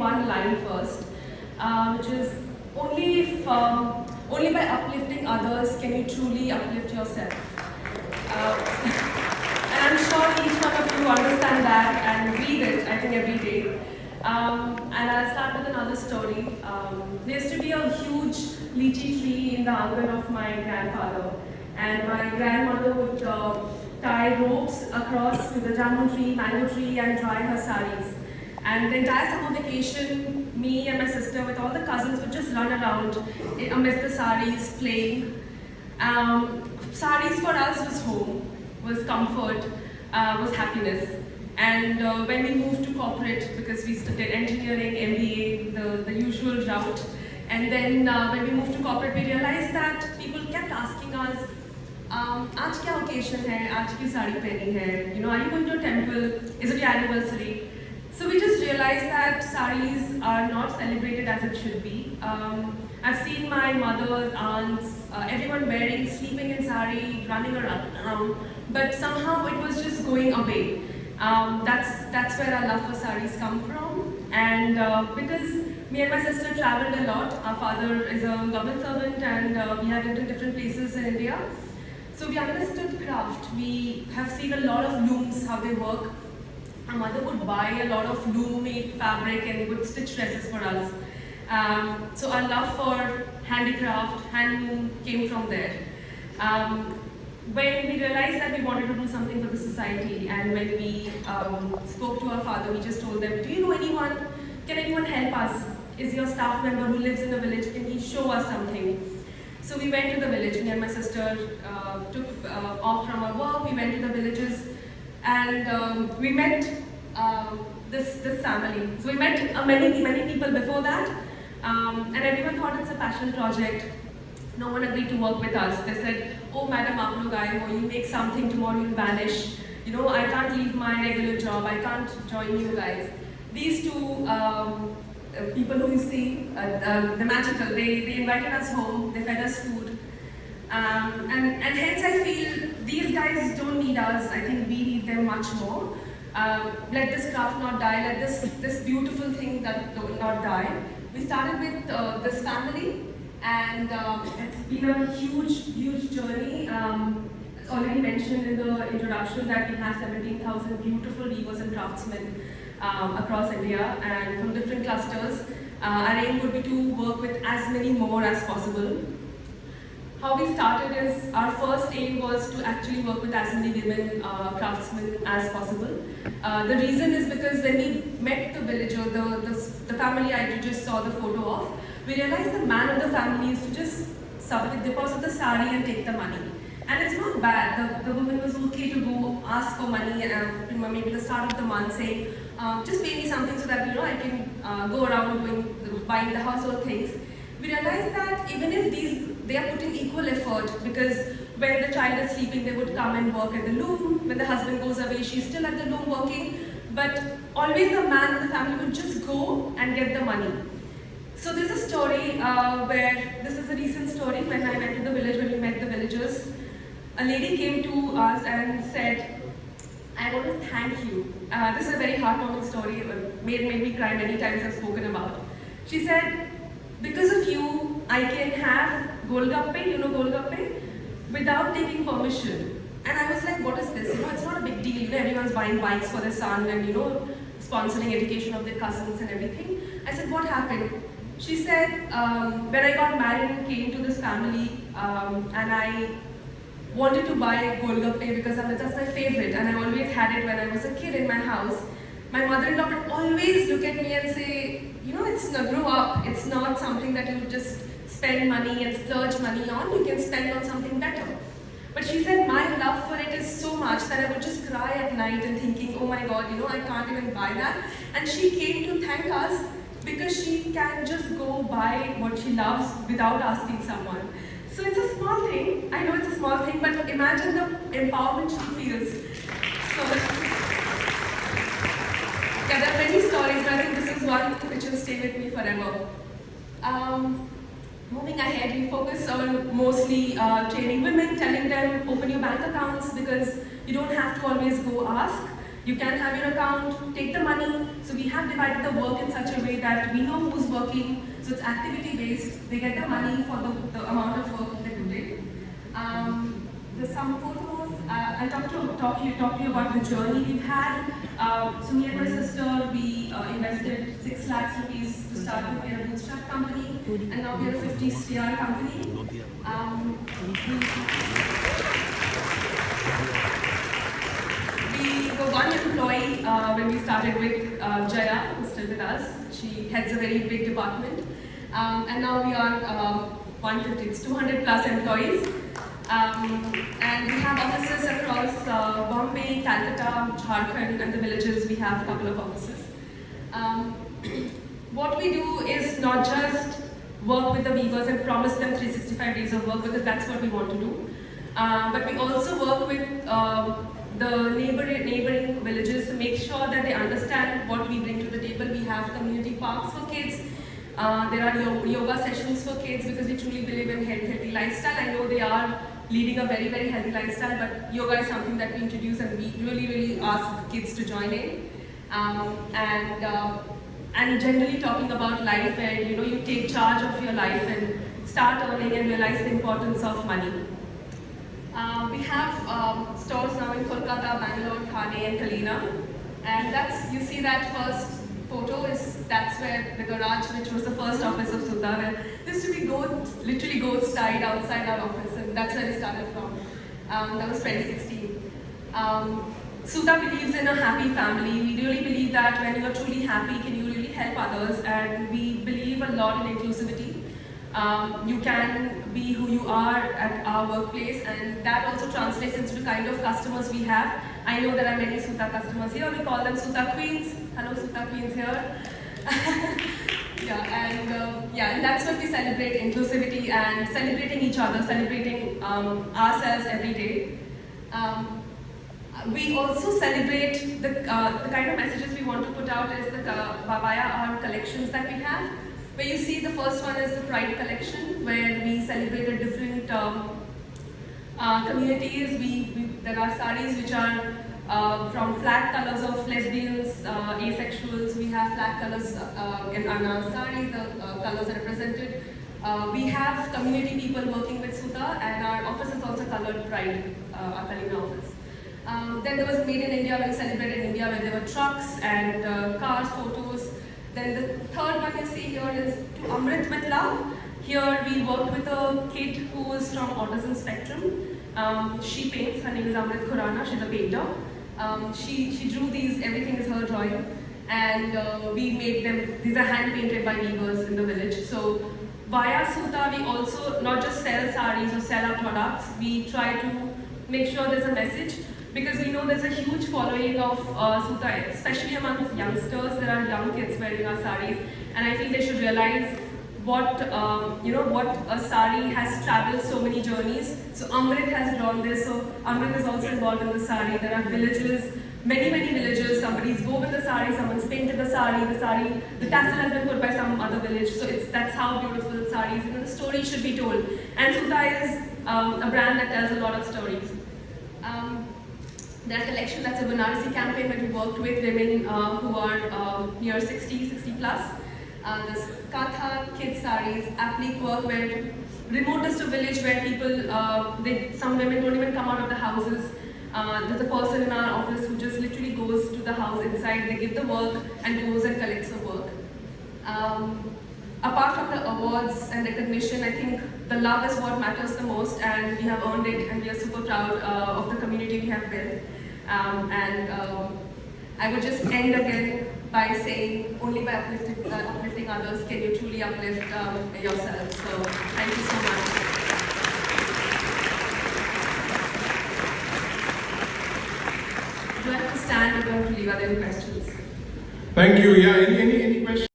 one line first, which is only by uplifting others can you truly uplift yourself. And I'm sure each one of you understand that and read it, I think, every day. And I'll start with another story. There used to be a huge lychee tree in the angan of my grandfather, and my grandmother would tie ropes across to the jamun tree, mango tree, and dry her saris. And the entire summer vacation, me and my sister with all the cousins would just run around amidst the saris playing. Saris for us was home, was comfort, was happiness. And when we moved to corporate, because we did engineering, MBA, the usual route, and then when we moved to corporate, we realized that people kept asking us, "Aaj kya occasion hai? Aaj ki sari pehni hai? You know, are you going to a temple? Is it your anniversary?" So we just realized that saris are not celebrated as it should be. I've seen my mother's aunts, everyone wearing, sleeping in sari, running around, but somehow it was just going away. That's where our love for saris come from. And because me and my sister traveled a lot, our father is a government servant, and we have lived in different places in India. So we understood craft. We have seen a lot of looms, how they work. Our mother would buy a lot of loom-made fabric and would stitch dresses for us. So our love for handicraft, handloom came from there. When we realized that we wanted to do something for the society, and when we spoke to our father, we just told them, "Do you know anyone? Can anyone help us? Is your staff member who lives in the village, can he show us something?" So we went to the village. Me and my sister took off from our work. We went to the villages, and we met this family. So we met many people before that, and everyone thought it's a passion project. No one agreed to work with us. They said, "Oh, madam, aap log aaye ho, you make something, tomorrow you'll vanish. You know, I can't leave my regular job. I can't join you guys." These two people who you see, the magical, they invited us home. They fed us food, and hence I feel these guys don't need us. I think we need them much more. Let this craft not die. Let this beautiful thing that not die. We started with this family. And it's been a huge journey. It's already mentioned in the introduction that we have 17,000 beautiful weavers and craftsmen across India and from different clusters. Our aim would be to work with as many more as possible. How we started is, our first aim was to actually work with as many women craftsmen as possible. The reason is because when we met the villager, the family I just saw the photo of, we realized the man of the family used to just deposit the sari and take the money. And it's not bad. The woman was okay to go ask for money maybe the start of the month, saying, "Just pay me something so that I can go around buying the household things." We realized that even if they are putting equal effort, because when the child is sleeping, they would come and work at the loom. When the husband goes away, she's still at the loom working. But always the man in the family would just go and get the money. So there's a story where, this is a recent story, when I went to the village, when we met the villagers, a lady came to us and said, "I want to thank you." This is a very heartwarming story, made me cry many times, I've spoken about. She said, "Because of you, I can have golgappe, you know golgappe, without taking permission." And I was like, what is this? It's not a big deal. Everyone's buying bikes for their son and sponsoring education of their cousins and everything. I said, "What happened?" She said, "When I got married and came to this family, and I wanted to buy golgappe because that's my favorite, and I always had it when I was a kid in my house. My mother-in-law would always look at me and say, it's grow up. It's not something that you just spend money and splurge money on. You can spend on something better." But she said, my love for it is so much that I would just cry at night and thinking, "Oh my God, I can't even buy that." And she came to thank us because she can just go buy what she loves without asking someone. So it's a small thing. I know it's a small thing, but imagine the empowerment she feels. So there are many stories, but I think this is one which will stay with me forever. Moving ahead, we focus on mostly training women, telling them open your bank accounts, because you don't have to always go ask. You can have your account, take the money. So we have divided the work in such a way that we know who's working, so it's activity based. They get the money for the amount of work that they did. There's some photos. I'll talk to you about the journey we've had. So me and my sister, we invested 6 lakhs rupees to start with. We are a bootstrap company, and now we are a 50 CR company. We were one employee when we started with Jaya, who's still with us. She heads a very big department. And now we are 150, it's 200 plus employees. And we have offices across Bombay, Calcutta, Jharkhand, and the villages. We have a couple of offices. What we do is not just work with the weavers and promise them 365 days of work, because that's what we want to do. But we also work with the neighboring villages to make sure that they understand what we bring to the table. We have community parks for kids. There are yoga sessions for kids, because we truly believe in healthy lifestyle. I know they are leading a very, very healthy lifestyle, but yoga is something that we introduce and we really ask kids to join in. And generally talking about life, where you take charge of your life and start earning and realize the importance of money. We have stores now in Kolkata, Bangalore, Thane, and Kalina, and you see that first photo that's where the garage, which was the first office of Suta, where there used to be literally goats tied outside our office, and that's where we started from. That was 2016. Suta believes in a happy family. We really believe that when you are truly happy, can you really help others, and we believe a lot in inclusivity. You can be who you are at our workplace, and that also translates into the kind of customers we have. I know there are many Suta customers here. We call them Suta Queens. Hello, Suta Queens here. And that's what we celebrate: inclusivity and celebrating each other, celebrating ourselves every day. We also celebrate the kind of messages we want to put out is via our collections that we have. Where you see the first one is the Pride collection, where we celebrated different communities. There are saris which are from flag colors of lesbians, asexuals. We have flag colors in our saris, the colors are represented. We have community people working with Suta, and our office is also colored Pride, our Kalina office. Then there was Made in India, where we celebrated India, where there were trucks and cars, photos. Then the third one you see here is to Amrit with Love. Here we worked with a kid who is from autism spectrum. She paints, her name is Amrit Khurana, she's a painter. She drew these, everything is her drawing. And we made them, these are hand painted by weavers in the village. So via Suta, we also not just sell saris or sell our products, we try to make sure there's a message. Because we know there's a huge following of Suta, especially amongst youngsters. There are young kids wearing our saris, and I feel they should realize what a sari has traveled so many journeys. So Amrit has drawn this. So Amrit is also involved in the sari. There are villages, many villages. Somebody's woven the sari, someone's painted the sari. The tassel has been put by some other village. So that's how beautiful saris. And the story should be told. And Suta is a brand that tells a lot of stories. There's a collection that's a Banarasi campaign where we worked with women who are near 60 plus. There's Katha, kids saris, applique work, where remotest of village where people, some women don't even come out of the houses. There's a person in our office who just literally goes to the house inside, they give the work and goes and collects the work. Apart from the awards and recognition, I think the love is what matters the most, and we have earned it, and we are super proud of the community we have built. I would just end again by saying, only by uplifting others can you truly uplift yourself. So thank you so much. Do I have to stand or do I have to leave? Are there any questions? Thank you. Yeah, any questions?